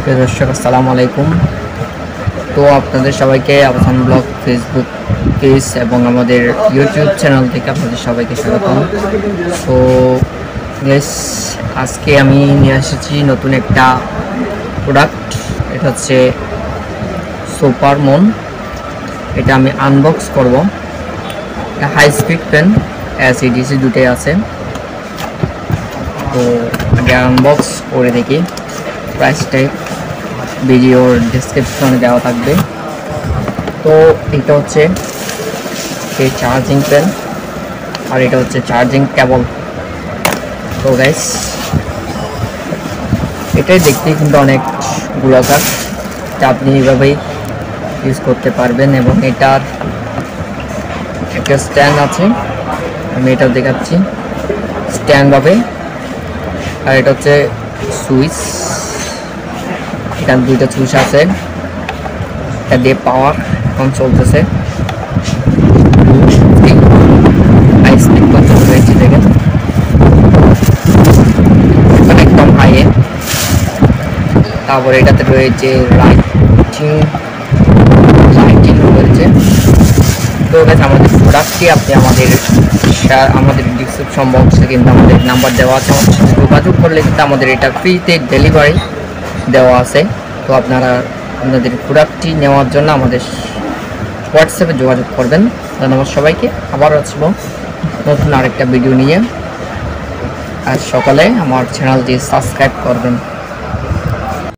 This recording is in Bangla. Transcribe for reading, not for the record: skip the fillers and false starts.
প্রিয় দর্শক আসসালামু আলাইকুম। তো আপনাদের সবাইকে আবাসন ব্লগ ফেসবুক পেজ এবং আমাদের ইউটিউব চ্যানেল থেকে আপনাদের সবাইকে স্বাগতম। তো আজকে আমি নিয়ে এসেছি নতুন একটা প্রোডাক্ট। এটা হচ্ছে সুপার মন। এটা আমি আনবক্স করব। এটা হাই স্পিড পেন, এসিডিসি দুটোই আছে। তো আগে আনবক্স করে দেখি। প্রাইসটাই ভিডিওর ডেসক্রিপশনে দেওয়া থাকবে। তো এটা হচ্ছে এই চার্জিং পেন আর এটা হচ্ছে চার্জিং কেবল। তো গাইস এটাই দেখতে কিন্তু অনেক গোলাকার, আপনি এইভাবেই ইউজ করতে পারবেন। এবং এটার একটা স্ট্যান্ড আছে, আমি এটা দেখাচ্ছি স্ট্যান্ড হবে। আর এটা হচ্ছে সুইচ, এখানে দুইটা সুইচ আছে, এটা দিয়ে পাওয়ার এখন চলতেছে। হাই স্পিড পর্যন্ত রয়েছে, দেখেন একদম হাইয়ে। তারপরে এটাতে রয়েছে লাইটিং রয়েছে। তো গাইস আমাদের প্রোডাক্টটি আপনি আমাদের ডিসক্রিপশন বক্সে কিন্তু আমাদের নাম্বার দেওয়া আছে, আমাদের সাথে যোগাযোগ করলে কিন্তু আমাদের এটা ফ্রিতে ডেলিভারি দেওয়া আছে। তো আপনারা আপনাদের প্রোডাক্টটি নেওয়ার জন্য আমাদের হোয়াটসঅ্যাপে যোগাযোগ করবেন। ধন্যবাদ সবাইকে। আবার আসবো নতুন আরেকটা ভিডিও নিয়ে। আর সকালে আমার চ্যানেলটি সাবস্ক্রাইব করবেন।